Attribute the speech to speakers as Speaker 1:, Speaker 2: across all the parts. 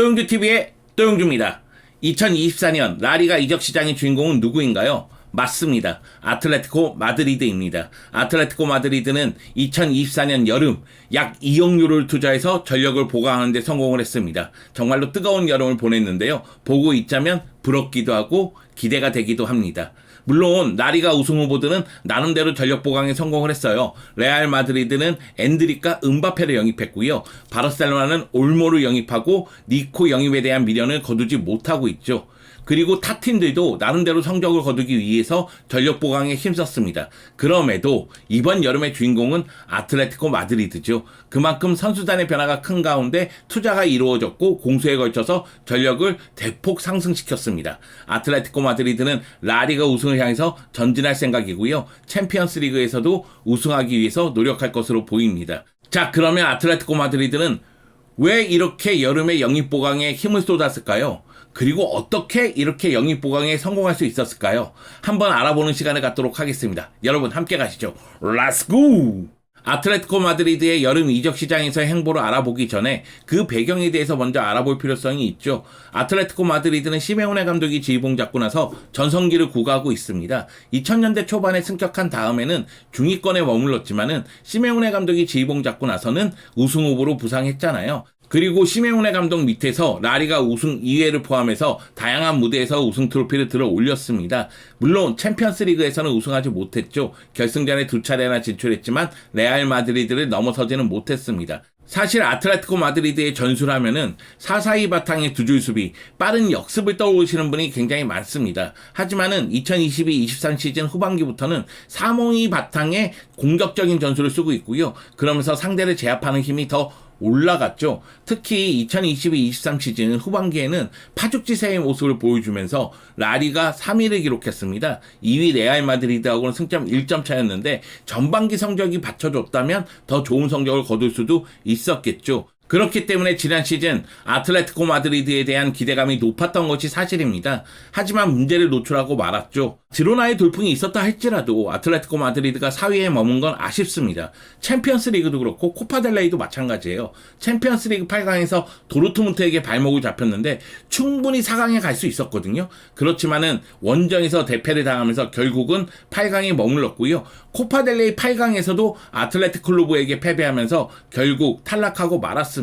Speaker 1: 또용주TV의 또용주입니다. 2024년 라리가 이적 시장의 주인공은 누구인가요? 맞습니다. 아틀레티코 마드리드입니다. 아틀레티코 마드리드는 2024년 여름 약 2억 유로를 투자해서 전력을 보강하는 데 성공을 했습니다. 정말로 뜨거운 여름을 보냈는데요. 보고 있자면 부럽기도 하고 기대가 되기도 합니다. 물론 라리가 우승 후보들은 나름대로 전력 보강에 성공을 했어요. 레알 마드리드는 엔드릭과 음바페를 영입했고요. 바르셀로나는 올모를 영입하고 니코 영입에 대한 미련을 거두지 못하고 있죠. 그리고 타 팀들도 나름대로 성적을 거두기 위해서 전력 보강에 힘썼습니다. 그럼에도 이번 여름의 주인공은 아틀레티코 마드리드죠. 그만큼 선수단의 변화가 큰 가운데 투자가 이루어졌고 공수에 걸쳐서 전력을 대폭 상승시켰습니다. 아틀레티코 마드리드는 라리가 우승을 향해서 전진할 생각이고요. 챔피언스 리그에서도 우승하기 위해서 노력할 것으로 보입니다. 자, 그러면 아틀레티코 마드리드는 왜 이렇게 여름에 영입 보강에 힘을 쏟았을까요? 그리고 어떻게 이렇게 영입 보강에 성공할 수 있었을까요? 한번 알아보는 시간을 갖도록 하겠습니다. 여러분 함께 가시죠. Let's go! 아틀레티코 마드리드의 여름 이적 시장에서의 행보를 알아보기 전에 그 배경에 대해서 먼저 알아볼 필요성이 있죠. 아틀레티코 마드리드는 시메오네 감독이 지휘봉 잡고 나서 전성기를 구가하고 있습니다. 2000년대 초반에 승격한 다음에는 중위권에 머물렀지만은 시메오네 감독이 지휘봉 잡고 나서는 우승 후보로 부상했잖아요. 그리고 시메오네 감독 밑에서 라리가 우승 2회를 포함해서 다양한 무대에서 우승 트로피를 들어 올렸습니다. 물론 챔피언스 리그에서는 우승하지 못했죠. 결승전에 2차례나 진출했지만 레알 마드리드를 넘어서지는 못했습니다. 사실 아틀레티코 마드리드의 전술하면은 4-4-2 바탕의 두 줄 수비, 빠른 역습을 떠오르시는 분이 굉장히 많습니다. 하지만은 2022-23 시즌 후반기부터는 3-5-2 바탕의 공격적인 전술을 쓰고 있고요. 그러면서 상대를 제압하는 힘이 더 올라갔죠. 특히 2022-23 시즌 후반기에는 파죽지세의 모습을 보여주면서 라리가 3위를 기록했습니다. 2위 레알 마드리드하고는 승점 1점 차였는데 전반기 성적이 받쳐줬다면 더 좋은 성적을 거둘 수도 있었겠죠. 그렇기 때문에 지난 시즌 아틀레티코 마드리드에 대한 기대감이 높았던 것이 사실입니다. 하지만 문제를 노출하고 말았죠. 지로나의 돌풍이 있었다 할지라도 아틀레티코 마드리드가 4위에 머문 건 아쉽습니다. 챔피언스 리그도 그렇고 코파델레이도 마찬가지예요. 챔피언스 리그 8강에서 도르트문트에게 발목을 잡혔는데 충분히 4강에 갈 수 있었거든요. 그렇지만은 원정에서 대패를 당하면서 결국은 8강에 머물렀고요. 코파델레이 8강에서도 아틀레티코 클루브에게 패배하면서 결국 탈락하고 말았습니다.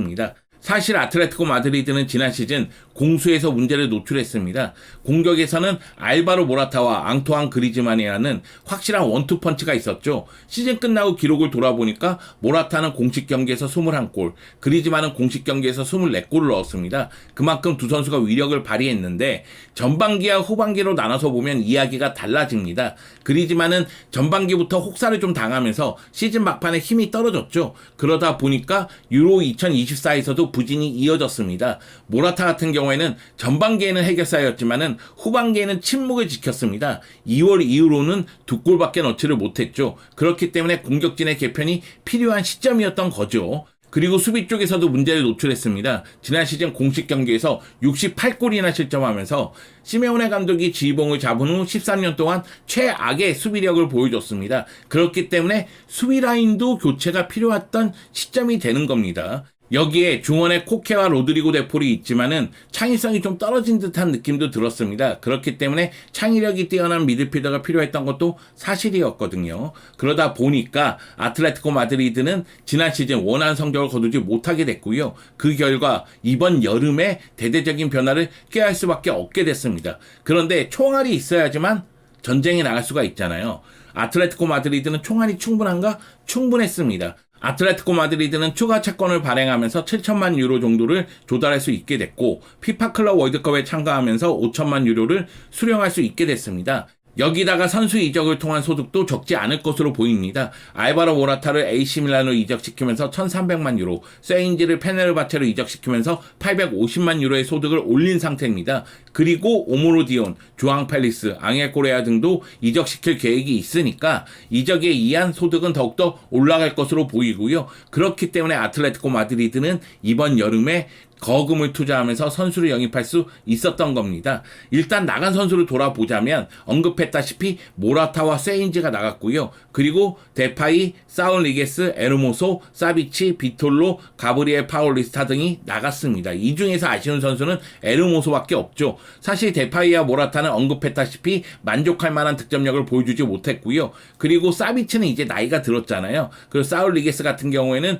Speaker 1: 사실 아틀레티코 마드리드는 지난 시즌 공수에서 문제를 노출했습니다. 공격에서는 알바로 모라타와 앙토안 그리즈만이라는 확실한 원투펀치가 있었죠. 시즌 끝나고 기록을 돌아보니까 모라타는 공식 경기에서 21골, 그리즈만은 공식 경기에서 24골을 넣었습니다. 그만큼 두 선수가 위력을 발휘했는데 전반기와 후반기로 나눠서 보면 이야기가 달라집니다. 그리즈만은 전반기부터 혹사를 좀 당하면서 시즌 막판에 힘이 떨어졌죠. 그러다 보니까 유로 2024에서도 부진이 이어졌습니다. 모라타 같은 경우에는 전반기에는 해결사였지만은 후반기에는 침묵을 지켰습니다. 2월 이후로는 2골밖에 넣지를 못했죠. 그렇기 때문에 공격진의 개편이 필요한 시점이었던 거죠. 그리고 수비 쪽에서도 문제를 노출했습니다. 지난 시즌 공식 경기에서 68골이나 실점하면서 시메오네 감독이 지휘봉을 잡은 후 13년 동안 최악의 수비력을 보여줬습니다. 그렇기 때문에 수비 라인도 교체가 필요했던 시점이 되는 겁니다. 여기에 중원에 코케와 로드리고 데폴이 있지만은 창의성이 좀 떨어진 듯한 느낌도 들었습니다. 그렇기 때문에 창의력이 뛰어난 미드필더가 필요했던 것도 사실이었거든요. 그러다 보니까 아틀레티코 마드리드는 지난 시즌 원하는 성적을 거두지 못하게 됐고요. 그 결과 이번 여름에 대대적인 변화를 꾀할 수밖에 없게 됐습니다. 그런데 총알이 있어야지만 전쟁에 나갈 수가 있잖아요. 아틀레티코 마드리드는 총알이 충분한가? 충분했습니다. 아틀레티코 마드리드는 추가 채권을 발행하면서 7천만 유로 정도를 조달할 수 있게 됐고 피파 클럽 월드컵에 참가하면서 5천만 유로를 수령할 수 있게 됐습니다. 여기다가 선수 이적을 통한 소득도 적지 않을 것으로 보입니다. 알바로 모라타를 AC 밀란으로 이적시키면서 1,300만 유로, 세인지를 페네르바체로 이적시키면서 850만 유로의 소득을 올린 상태입니다. 그리고 오모로디온, 주앙 팰리스, 앙헬 코레아 등도 이적시킬 계획이 있으니까 이적에 의한 소득은 더욱더 올라갈 것으로 보이고요. 그렇기 때문에 아틀레티코 마드리드는 이번 여름에 거금을 투자하면서 선수를 영입할 수 있었던 겁니다. 일단 나간 선수를 돌아보자면 언급했다시피 모라타와 세인지가 나갔고요. 그리고 데파이, 사울리게스, 에르모소, 사비치, 비톨로, 가브리엘 파울리스타 등이 나갔습니다. 이 중에서 아쉬운 선수는 에르모소밖에 없죠. 사실 데파이와 모라타는 언급했다시피 만족할 만한 득점력을 보여주지 못했고요. 그리고 사비치는 이제 나이가 들었잖아요. 그리고 사울리게스 같은 경우에는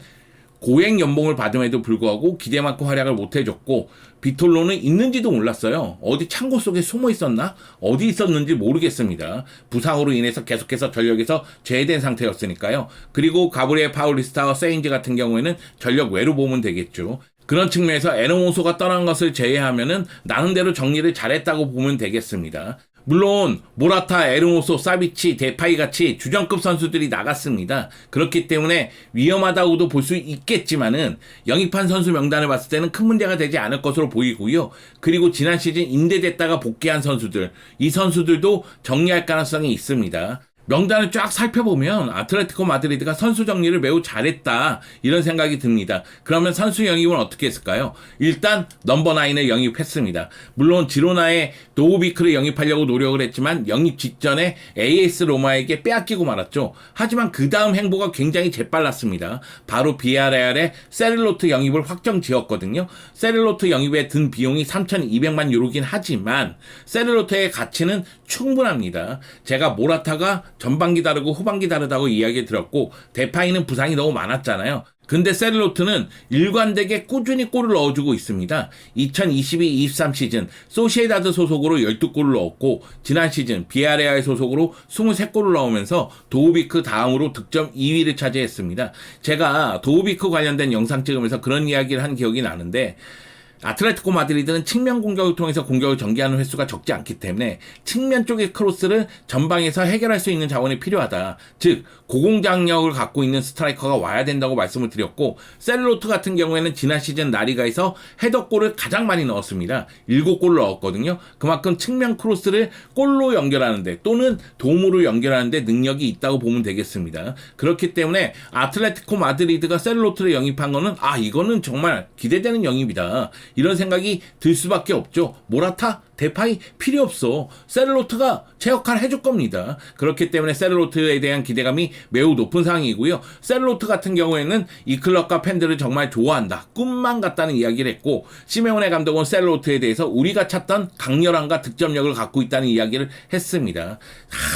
Speaker 1: 고액 연봉을 받음에도 불구하고 기대만큼 활약을 못해줬고, 비톨로는 있는지도 몰랐어요. 어디 창고 속에 숨어 있었나? 어디 있었는지 모르겠습니다. 부상으로 인해서 계속해서 전력에서 제외된 상태였으니까요. 그리고 가브리엘 파울리스타와 세인지 같은 경우에는 전력 외로 보면 되겠죠. 그런 측면에서 에르모소가 떠난 것을 제외하면은 나름대로 정리를 잘했다고 보면 되겠습니다. 물론 모라타, 에르모소, 사비치, 데파이 같이 주전급 선수들이 나갔습니다. 그렇기 때문에 위험하다고도 볼 수 있겠지만은 영입한 선수 명단을 봤을 때는 큰 문제가 되지 않을 것으로 보이고요. 그리고 지난 시즌 임대됐다가 복귀한 선수들, 이 선수들도 정리할 가능성이 있습니다. 명단을 쫙 살펴보면 아틀레티코 마드리드가 선수 정리를 매우 잘했다, 이런 생각이 듭니다. 그러면 선수 영입은 어떻게 했을까요? 일단 넘버 9을 영입했습니다. 물론 지로나의 도우비크를 영입하려고 노력을 했지만 영입 직전에 AS 로마에게 빼앗기고 말았죠. 하지만 그 다음 행보가 굉장히 재빨랐습니다. 바로 비아레알의 세를로트 영입을 확정 지었거든요. 세를로트 영입에 든 비용이 3,200만 유로긴 하지만 세를로트의 가치는 충분합니다. 제가 모라타가 전반기 다르고 후반기 다르다고 이야기 드렸고, 데파이는 부상이 너무 많았잖아요. 근데 세를로트는 일관되게 꾸준히 골을 넣어주고 있습니다. 2022-23 시즌 소시에다드 소속으로 12골을 넣었고, 지난 시즌 비아레알 소속으로 23골을 넣으면서 도우비크 다음으로 득점 2위를 차지했습니다. 제가 도우비크 관련된 영상 찍으면서 그런 이야기를 한 기억이 나는데, 아틀레티코 마드리드는 측면 공격을 통해서 공격을 전개하는 횟수가 적지 않기 때문에 측면 쪽의 크로스를 전방에서 해결할 수 있는 자원이 필요하다. 즉 고공장력을 갖고 있는 스트라이커가 와야 된다고 말씀을 드렸고, 셀로트 같은 경우에는 지난 시즌 라리가에서 헤더골을 가장 많이 넣었습니다. 7골을 넣었거든요. 그만큼 측면 크로스를 골로 연결하는데 또는 도움으로 연결하는데 능력이 있다고 보면 되겠습니다. 그렇기 때문에 아틀레티코 마드리드가 셀로트를 영입한 거는 이거는 정말 기대되는 영입이다, 이런 생각이 들 수밖에 없죠. 모라타, 데파이 필요 없어. 세를로트가 제 역할을 해줄 겁니다. 그렇기 때문에 세를로트에 대한 기대감이 매우 높은 상황이고요. 세를로트 같은 경우에는 이 클럽과 팬들을 정말 좋아한다, 꿈만 같다는 이야기를 했고, 시메오네 감독은 세를로트에 대해서 우리가 찾던 강렬함과 득점력을 갖고 있다는 이야기를 했습니다.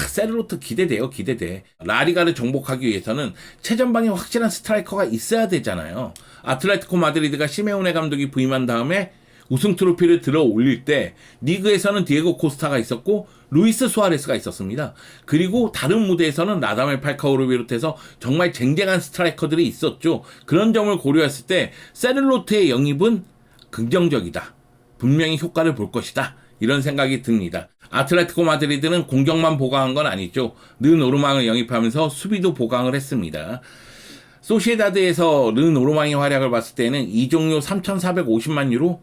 Speaker 1: 세를로트 기대돼요, 기대돼. 라리가를 정복하기 위해서는 최전방에 확실한 스트라이커가 있어야 되잖아요. 아틀레티코 마드리드가 시메오네 감독이 부임한 다음에 우승 트로피를 들어 올릴 때 리그에서는 디에고 코스타가 있었고 루이스 수아레스가 있었습니다. 그리고 다른 무대에서는 라다멜 팔카오를 비롯해서 정말 쟁쟁한 스트라이커들이 있었죠. 그런 점을 고려했을 때 세를로트의 영입은 긍정적이다, 분명히 효과를 볼 것이다, 이런 생각이 듭니다. 아틀레티코 마드리드는 공격만 보강한 건 아니죠. 르노르망을 영입하면서 수비도 보강을 했습니다. 소시에다드에서 르노르망의 활약을 봤을 때는 이종료 3,450만 유로?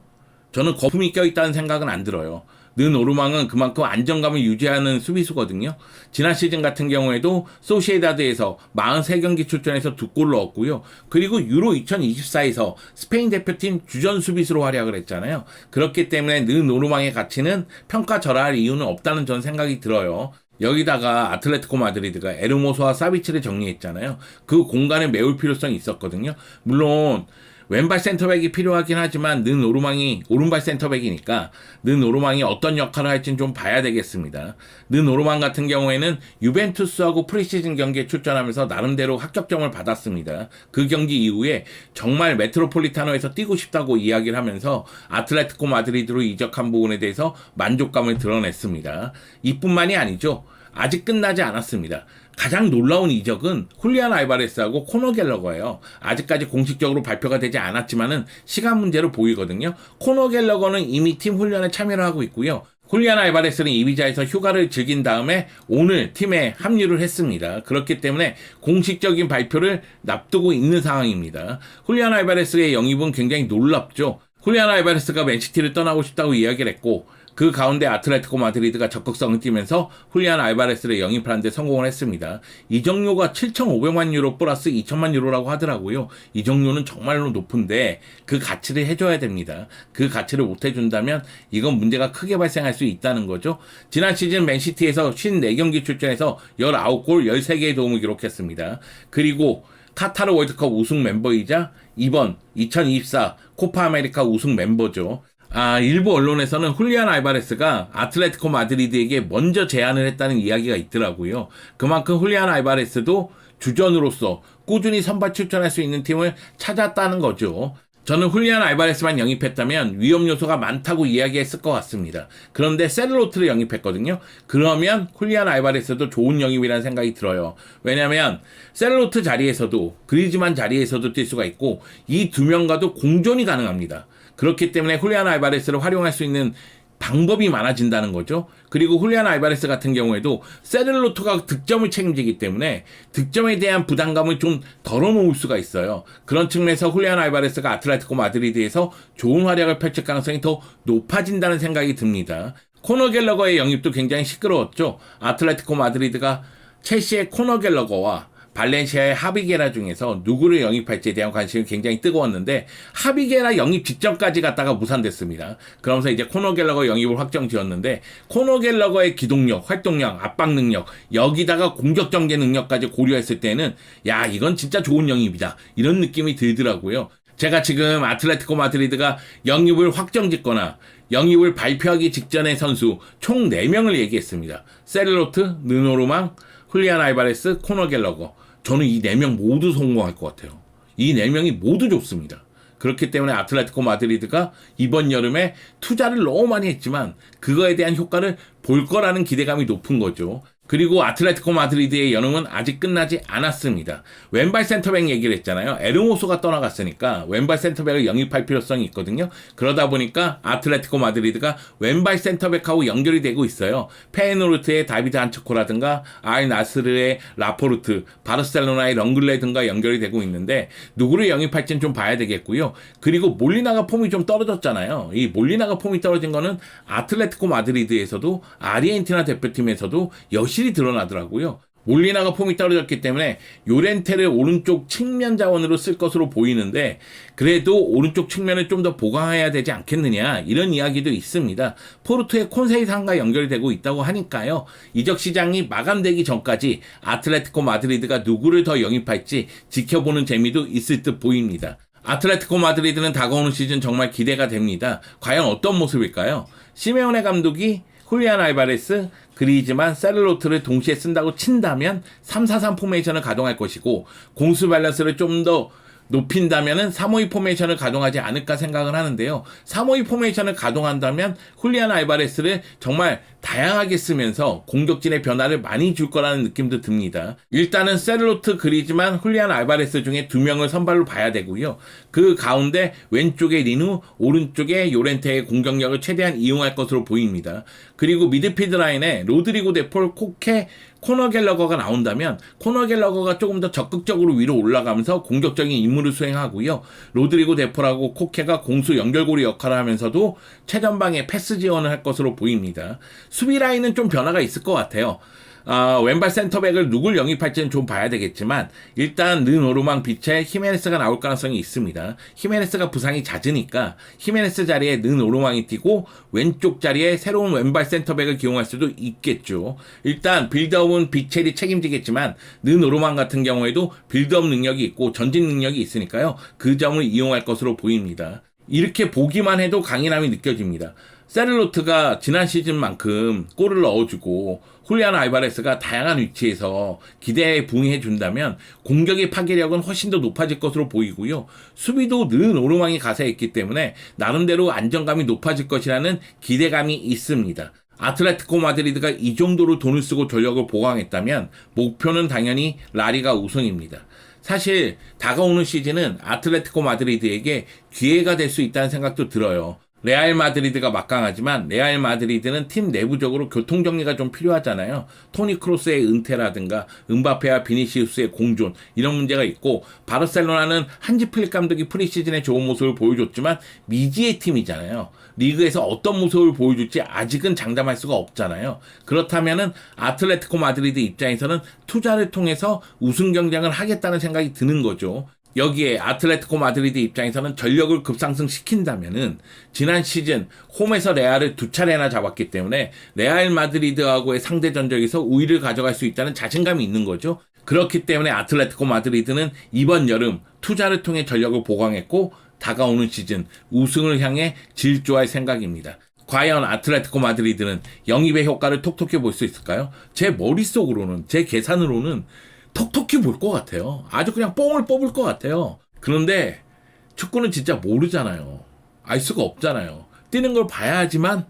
Speaker 1: 저는 거품이 껴있다는 생각은 안 들어요. 르노르망은 그만큼 안정감을 유지하는 수비수거든요. 지난 시즌 같은 경우에도 소시에다드에서 43경기 출전해서 2골을 넣었고요. 그리고 유로 2024에서 스페인 대표팀 주전 수비수로 활약을 했잖아요. 그렇기 때문에 르노르망의 가치는 평가절하할 이유는 없다는 전 생각이 들어요. 여기다가 아틀레티코 마드리드가 에르모소와 사비치를 정리했잖아요. 그 공간을 메울 필요성이 있었거든요. 물론 왼발 센터백이 필요하긴 하지만 르노르망이 오른발 센터백이니까 르노르망이 어떤 역할을 할지는 좀 봐야 되겠습니다. 르노르망 같은 경우에는 유벤투스하고 프리시즌 경기에 출전하면서 나름대로 합격점을 받았습니다. 그 경기 이후에 정말 메트로폴리타노에서 뛰고 싶다고 이야기를 하면서 아틀레티코 마드리드로 이적한 부분에 대해서 만족감을 드러냈습니다. 이뿐만이 아니죠. 아직 끝나지 않았습니다. 가장 놀라운 이적은 훌리안 알바레스하고 코너 갤러거예요. 아직까지 공식적으로 발표가 되지 않았지만은 시간 문제로 보이거든요. 코너 갤러거는 이미 팀 훈련에 참여를 하고 있고요. 훌리안 알바레스는 이비자에서 휴가를 즐긴 다음에 오늘 팀에 합류를 했습니다. 그렇기 때문에 공식적인 발표를 납두고 있는 상황입니다. 훌리안 알바레스의 영입은 굉장히 놀랍죠. 훌리안 알바레스가 맨시티를 떠나고 싶다고 이야기를 했고, 그 가운데 아틀레티코 마드리드가 적극성을 띠면서 훌리안 알바레스를 영입하는 데 성공을 했습니다. 이적료가 7,500만 유로 플러스 2천만 유로라고 하더라고요. 이적료는 정말로 높은데 그 가치를 해줘야 됩니다. 그 가치를 못 해준다면 이건 문제가 크게 발생할 수 있다는 거죠. 지난 시즌 맨시티에서 54경기 출전해서 19골 13개의 도움을 기록했습니다. 그리고 카타르 월드컵 우승 멤버이자 이번 2024 코파 아메리카 우승 멤버죠. 일부 언론에서는 훌리안 알바레스가 아틀레티코 마드리드에게 먼저 제안을 했다는 이야기가 있더라고요. 그만큼 훌리안 알바레스도 주전으로서 꾸준히 선발 출전할 수 있는 팀을 찾았다는 거죠. 저는 훌리안 알바레스만 영입했다면 위험 요소가 많다고 이야기했을 것 같습니다. 그런데 세르로트를 영입했거든요. 그러면 훌리안 알바레스도 좋은 영입이라는 생각이 들어요. 왜냐하면 세르로트 자리에서도 그리즈만 자리에서도 뛸 수가 있고 이 두 명과도 공존이 가능합니다. 그렇기 때문에 훌리안 알바레스를 활용할 수 있는 방법이 많아진다는 거죠. 그리고 훌리안 알바레스 같은 경우에도 세르로토가 득점을 책임지기 때문에 득점에 대한 부담감을 좀 덜어놓을 수가 있어요. 그런 측면에서 훌리안 알바레스가 아틀레티코 마드리드에서 좋은 활약을 펼칠 가능성이 더 높아진다는 생각이 듭니다. 코너 갤러거의 영입도 굉장히 시끄러웠죠. 아틀레티코 마드리드가 첼시의 코너 갤러거와 발렌시아의 하비게라 중에서 누구를 영입할지에 대한 관심이 굉장히 뜨거웠는데 하비게라 영입 직전까지 갔다가 무산됐습니다. 그러면서 이제 코너 갤러거 영입을 확정 지었는데 코너 갤러거의 기동력, 활동량, 압박 능력 여기다가 공격 전개 능력까지 고려했을 때는 야 이건 진짜 좋은 영입이다 이런 느낌이 들더라고요. 제가 지금 아틀레티코 마드리드가 영입을 확정 짓거나 영입을 발표하기 직전의 선수 총 4명을 얘기했습니다. 세르로트, 느노르망, 훌리안 알바레스, 코너 갤러거. 저는 이 4명 모두 성공할 것 같아요. 이 4명이 모두 좋습니다. 그렇기 때문에 아틀레티코 마드리드가 이번 여름에 투자를 너무 많이 했지만 그거에 대한 효과를 볼 거라는 기대감이 높은 거죠. 그리고 아틀레티코 마드리드의 여름은 아직 끝나지 않았습니다. 왼발 센터백 얘기를 했잖아요. 에르모소가 떠나갔으니까 왼발 센터백을 영입할 필요성이 있거든요. 그러다 보니까 아틀레티코 마드리드가 왼발 센터백하고 연결이 되고 있어요. 페에노르트의 다비드 한츠코라든가 알 나스르의 라포르트, 바르셀로나의 렁글레 등과 연결이 되고 있는데 누구를 영입할지는 좀 봐야 되겠고요. 그리고 몰리나가 폼이 좀 떨어졌잖아요. 이 몰리나가 폼이 떨어진 거는 아틀레티코 마드리드에서도 아르헨티나 대표팀에서도 여실히 드러나더라고요. 몰리나가 폼이 떨어졌기 때문에 요렌테를 오른쪽 측면 자원으로 쓸 것으로 보이는데 그래도 오른쪽 측면을 좀 더 보강해야 되지 않겠느냐 이런 이야기도 있습니다. 포르투의 콘세이상과 연결이 되고 있다고 하니까요. 이적 시장이 마감되기 전까지 아틀레티코 마드리드가 누구를 더 영입할지 지켜보는 재미도 있을 듯 보입니다. 아틀레티코 마드리드는 다가오는 시즌 정말 기대가 됩니다. 과연 어떤 모습일까요? 시메오네 감독이 훌리안 알바레스, 그리즈만, 세르로트를 동시에 쓴다고 친다면 3-4-3 포메이션을 가동할 것이고 공수 밸런스를 좀 더 높인다면은 3-5-2 포메이션을 가동하지 않을까 생각을 하는데요. 3-5-2 포메이션을 가동한다면 훌리안 알바레스를 정말 다양하게 쓰면서 공격진의 변화를 많이 줄 거라는 느낌도 듭니다. 일단은 세르로트, 그리즈만, 훌리안 알바레스 중에 2명을 선발로 봐야 되고요. 그 가운데 왼쪽에 리누, 오른쪽에 요렌테의 공격력을 최대한 이용할 것으로 보입니다. 그리고 미드필드 라인에 로드리고 데폴, 코케, 코너 갤러거가 나온다면 코너 갤러거가 조금 더 적극적으로 위로 올라가면서 공격적인 임무를 수행하고요. 로드리고 데폴하고 코케가 공수 연결고리 역할을 하면서도 최전방에 패스 지원을 할 것으로 보입니다. 수비 라인은 좀 변화가 있을 것 같아요. 왼발 센터백을 누굴 영입할지는 좀 봐야 되겠지만 일단 르노르망 빛에 히메네스가 나올 가능성이 있습니다. 히메네스가 부상이 잦으니까 히메네스 자리에 르노르망이 뛰고 왼쪽 자리에 새로운 왼발 센터백을 기용할 수도 있겠죠. 일단 빌드업은 비첼이 책임지겠지만 르노르망 같은 경우에도 빌드업 능력이 있고 전진 능력이 있으니까요. 그 점을 이용할 것으로 보입니다. 이렇게 보기만 해도 강인함이 느껴집니다. 세르로트가 지난 시즌만큼 골을 넣어주고 훌리안 알바레스가 다양한 위치에서 기대에 부응해준다면 공격의 파괴력은 훨씬 더 높아질 것으로 보이고요. 수비도 늘 오르막이 가세했기 때문에 나름대로 안정감이 높아질 것이라는 기대감이 있습니다. 아틀레티코 마드리드가 이 정도로 돈을 쓰고 전력을 보강했다면 목표는 당연히 라리가 우승입니다. 사실 다가오는 시즌은 아틀레티코 마드리드에게 기회가 될 수 있다는 생각도 들어요. 레알 마드리드가 막강하지만 레알 마드리드는 팀 내부적으로 교통정리가 좀 필요하잖아요. 토니 크로스의 은퇴라든가 은바페와 비니시우스의 공존 이런 문제가 있고, 바르셀로나는 한지 플릭 감독이 프리시즌에 좋은 모습을 보여줬지만 미지의 팀이잖아요. 리그에서 어떤 모습을 보여줄지 아직은 장담할 수가 없잖아요. 그렇다면은 아틀레티코 마드리드 입장에서는 투자를 통해서 우승 경쟁을 하겠다는 생각이 드는 거죠. 여기에 아틀레티코 마드리드 입장에서는 전력을 급상승시킨다면은 지난 시즌 홈에서 레알을 2차례나 잡았기 때문에 레알 마드리드하고의 상대 전적에서 우위를 가져갈 수 있다는 자신감이 있는 거죠. 그렇기 때문에 아틀레티코 마드리드는 이번 여름 투자를 통해 전력을 보강했고, 다가오는 시즌 우승을 향해 질주할 생각입니다. 과연 아틀레티코 마드리드는 영입의 효과를 톡톡히 볼 수 있을까요? 제 머릿속으로는, 제 계산으로는 톡톡히 볼 것 같아요. 아주 그냥 뽕을 뽑을 것 같아요. 그런데 축구는 진짜 모르잖아요. 알 수가 없잖아요. 뛰는 걸 봐야 하지만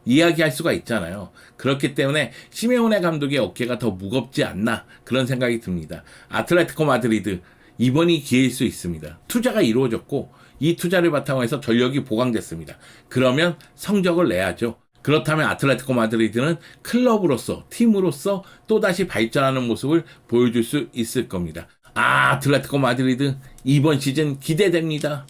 Speaker 1: 이야기할 수가 있잖아요. 그렇기 때문에 시메오네 감독의 어깨가 더 무겁지 않나, 그런 생각이 듭니다. 아틀레티코 마드리드 이번이 기회일 수 있습니다. 투자가 이루어졌고 이 투자를 바탕으로 해서 전력이 보강됐습니다. 그러면 성적을 내야죠. 그렇다면 아틀레티코 마드리드는 클럽으로서, 팀으로서 또다시 발전하는 모습을 보여줄 수 있을 겁니다. 아틀레티코 마드리드 이번 시즌 기대됩니다.